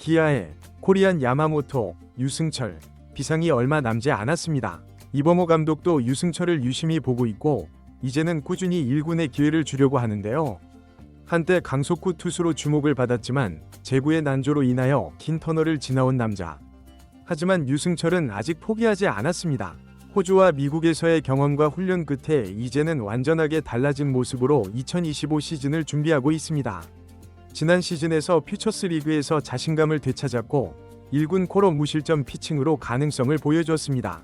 기아의 코리안 야마모토, 유승철, 비상이 얼마 남지 않았습니다. 이범호 감독도 유승철을 유심히 보고 있고 이제는 꾸준히 1군의 기회를 주려고 하는데요. 한때 강속구 투수로 주목을 받았지만 제구의 난조로 인하여 긴 터널을 지나온 남자. 하지만 유승철은 아직 포기하지 않았습니다. 호주와 미국에서의 경험과 훈련 끝에 이제는 완전하게 달라진 모습으로 2025 시즌을 준비하고 있습니다. 지난 시즌에서 퓨처스 리그에서 자신감을 되찾았고 1군 콜업 무실점 피칭으로 가능성을 보여줬습니다.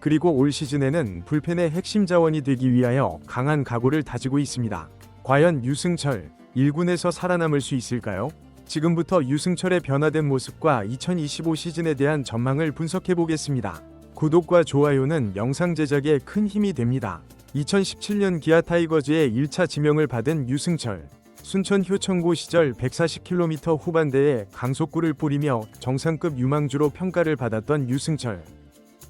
그리고 올 시즌에는 불펜의 핵심 자원이 되기 위하여 강한 각오를 다지고 있습니다. 과연 유승철, 1군에서 살아남을 수 있을까요? 지금부터 유승철의 변화된 모습과 2025 시즌에 대한 전망을 분석해 보겠습니다. 구독과 좋아요는 영상 제작에 큰 힘이 됩니다. 2017년 기아 타이거즈의 1차 지명을 받은 유승철. 순천 효천고 시절 140km 후반대에 강속구를 뿌리며 정상급 유망주로 평가를 받았던 유승철.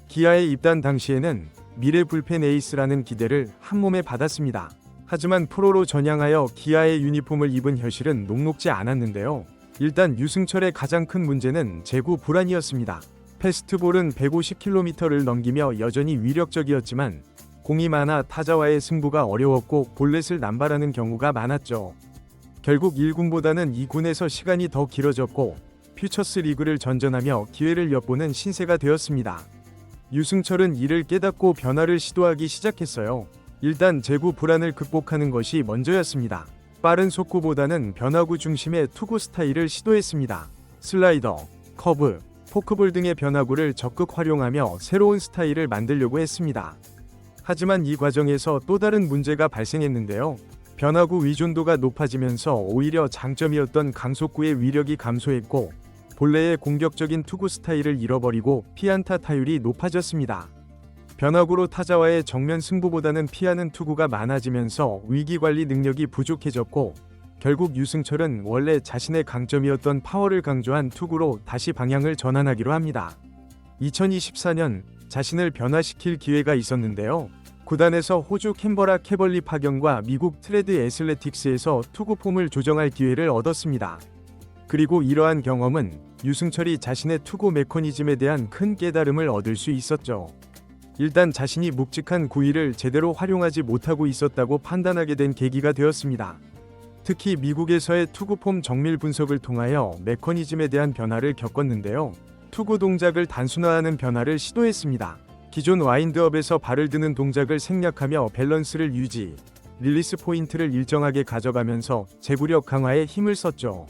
기아에 입단 당시에는 미래 불펜 에이스라는 기대를 한몸에 받았습니다. 하지만 프로로 전향하여 기아의 유니폼을 입은 현실은 녹록지 않았는데요. 일단 유승철의 가장 큰 문제는 제구 불안이었습니다. 패스트볼은 150km를 넘기며 여전히 위력적이었지만 공이 많아 타자와의 승부가 어려웠고 볼넷을 남발하는 경우가 많았죠. 결국 1군보다는 2군에서 시간이 더 길어졌고 퓨처스 리그를 전전하며 기회를 엿보는 신세가 되었습니다. 유승철은 이를 깨닫고 변화를 시도하기 시작했어요. 일단 제구 불안을 극복하는 것이 먼저였습니다. 빠른 속구보다는 변화구 중심의 투구 스타일을 시도했습니다. 슬라이더, 커브, 포크볼 등의 변화구를 적극 활용하며 새로운 스타일을 만들려고 했습니다. 하지만 이 과정에서 또 다른 문제가 발생했는데요. 변화구 의존도가 높아지면서 오히려 장점이었던 강속구의 위력이 감소했고 본래의 공격적인 투구 스타일을 잃어버리고 피안타 타율이 높아졌습니다. 변화구로 타자와의 정면 승부보다는 피하는 투구가 많아지면서 위기관리 능력이 부족해졌고 결국 유승철은 원래 자신의 강점이었던 파워를 강조한 투구로 다시 방향을 전환하기로 합니다. 2024년 자신을 변화시킬 기회가 있었는데요. 구단에서 호주 캔버라 캐벌리 파견과 미국 트레드 애슬레틱스에서 투구 폼을 조정할 기회를 얻었습니다. 그리고 이러한 경험은 유승철이 자신의 투구 메커니즘에 대한 큰 깨달음을 얻을 수 있었죠. 일단 자신이 묵직한 구위를 제대로 활용하지 못하고 있었다고 판단하게 된 계기가 되었습니다. 특히 미국에서의 투구폼 정밀 분석을 통하여 메커니즘에 대한 변화를 겪었는데요. 투구 동작을 단순화하는 변화를 시도했습니다. 기존 와인드업에서 발을 드는 동작을 생략하며 밸런스를 유지, 릴리스 포인트를 일정하게 가져가면서 제구력 강화에 힘을 썼죠.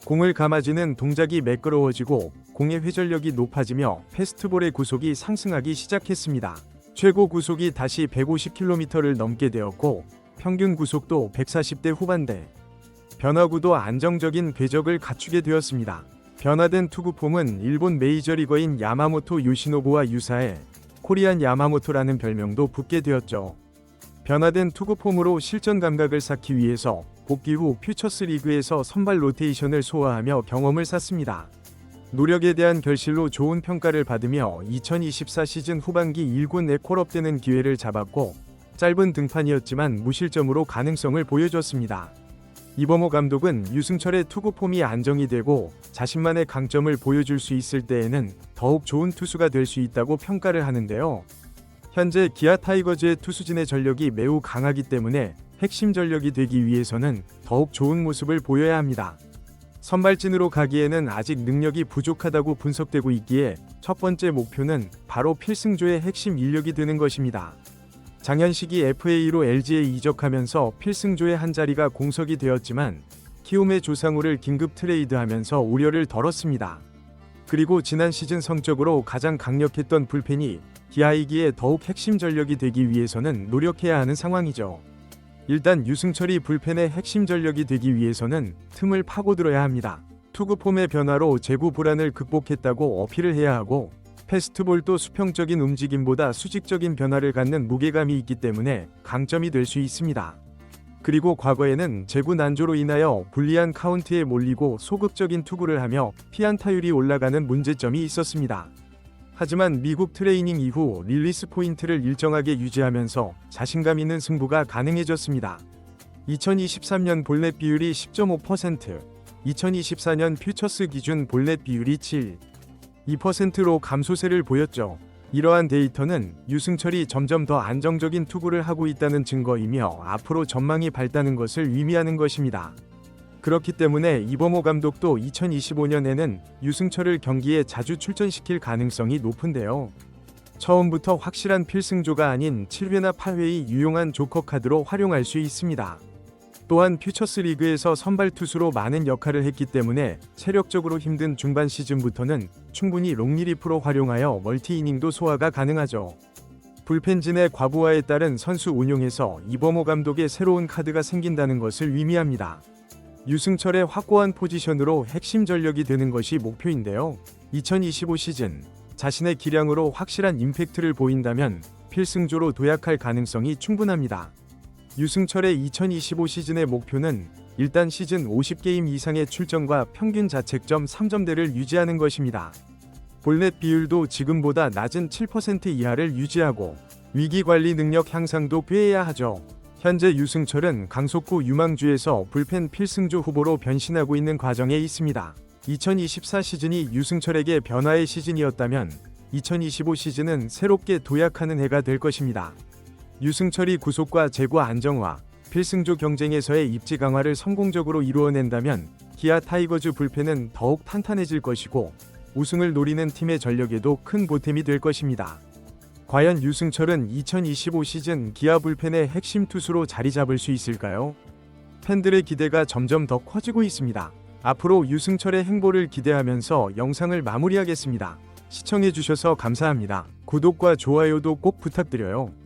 공을 감아지는 동작이 매끄러워지고 공의 회전력이 높아지며 패스트볼의 구속이 상승하기 시작했습니다. 최고 구속이 다시 150km를 넘게 되었고 평균 구속도 140대 후반대. 변화구도 안정적인 궤적을 갖추게 되었습니다. 변화된 투구폼은 일본 메이저리거인 야마모토 요시노부와 유사해 코리안 야마모토라는 별명도 붙게 되었죠. 변화된 투구폼으로 실전 감각을 쌓기 위해서 복귀 후 퓨처스 리그에서 선발 로테이션을 소화하며 경험을 쌓습니다. 노력에 대한 결실로 좋은 평가를 받으며 2024 시즌 후반기 1군에 콜업되는 기회를 잡았고 짧은 등판이었지만 무실점으로 가능성을 보여줬습니다. 이범호 감독은 유승철의 투구폼이 안정이 되고 자신만의 강점을 보여줄 수 있을 때에는 더욱 좋은 투수가 될 수 있다고 평가를 하는데요. 현재 기아 타이거즈의 투수진의 전력이 매우 강하기 때문에 핵심 전력이 되기 위해서는 더욱 좋은 모습을 보여야 합니다. 선발진으로 가기에는 아직 능력이 부족하다고 분석되고 있기에 첫 번째 목표는 바로 필승조의 핵심 인력이 되는 것입니다. 작년 시기 FA로 LG에 이적하면서 필승조의 한 자리가 공석이 되었지만 키움의 조상우를 긴급 트레이드하면서 우려를 덜었습니다. 그리고 지난 시즌 성적으로 가장 강력했던 불펜이 기아이기에 더욱 핵심 전력이 되기 위해서는 노력해야 하는 상황이죠. 일단 유승철이 불펜의 핵심 전력이 되기 위해서는 틈을 파고들어야 합니다. 투구폼의 변화로 제구 불안을 극복했다고 어필을 해야 하고 패스트볼도 수평적인 움직임보다 수직적인 변화를 갖는 무게감이 있기 때문에 강점이 될 수 있습니다. 그리고 과거에는 제구 난조로 인하여 불리한 카운트에 몰리고 소극적인 투구를 하며 피안타율이 올라가는 문제점이 있었습니다. 하지만 미국 트레이닝 이후 릴리스 포인트를 일정하게 유지하면서 자신감 있는 승부가 가능해졌습니다. 2023년 볼넷 비율이 10.5%, 2024년 퓨처스 기준 볼넷 비율이 7.2%로 감소세를 보였죠. 이러한 데이터는 유승철이 점점 더 안정적인 투구를 하고 있다는 증거이며 앞으로 전망이 밝다는 것을 의미하는 것입니다. 그렇기 때문에 이범호 감독도 2025년에는 유승철을 경기에 자주 출전시킬 가능성이 높은데요. 처음부터 확실한 필승조가 아닌 7회나 8회의 유용한 조커 카드로 활용할 수 있습니다. 또한 퓨처스 리그에서 선발 투수로 많은 역할을 했기 때문에 체력적으로 힘든 중반 시즌부터는 충분히 롱리리프로 활용하여 멀티이닝도 소화가 가능하죠. 불펜진의 과부하에 따른 선수 운용에서 이범호 감독의 새로운 카드가 생긴다는 것을 의미합니다. 유승철의 확고한 포지션으로 핵심 전력이 되는 것이 목표인데요. 2025 시즌 자신의 기량으로 확실한 임팩트를 보인다면 필승조로 도약할 가능성이 충분합니다. 유승철의 2025 시즌의 목표는 일단 시즌 50게임 이상의 출전과 평균 자책점 3점대를 유지하는 것입니다. 볼넷 비율도 지금보다 낮은 7% 이하를 유지하고 위기관리 능력 향상도 꾀해야 하죠. 현재 유승철은 강속구 유망주에서 불펜 필승조 후보로 변신하고 있는 과정에 있습니다. 2024 시즌이 유승철에게 변화의 시즌이었다면 2025 시즌은 새롭게 도약하는 해가 될 것입니다. 유승철이 구속과 제구 안정화, 필승조 경쟁에서의 입지 강화를 성공적으로 이루어낸다면 기아 타이거즈 불펜은 더욱 탄탄해질 것이고 우승을 노리는 팀의 전력에도 큰 보탬이 될 것입니다. 과연 유승철은 2025 시즌 기아 불펜의 핵심 투수로 자리 잡을 수 있을까요? 팬들의 기대가 점점 더 커지고 있습니다. 앞으로 유승철의 행보를 기대하면서 영상을 마무리하겠습니다. 시청해주셔서 감사합니다. 구독과 좋아요도 꼭 부탁드려요.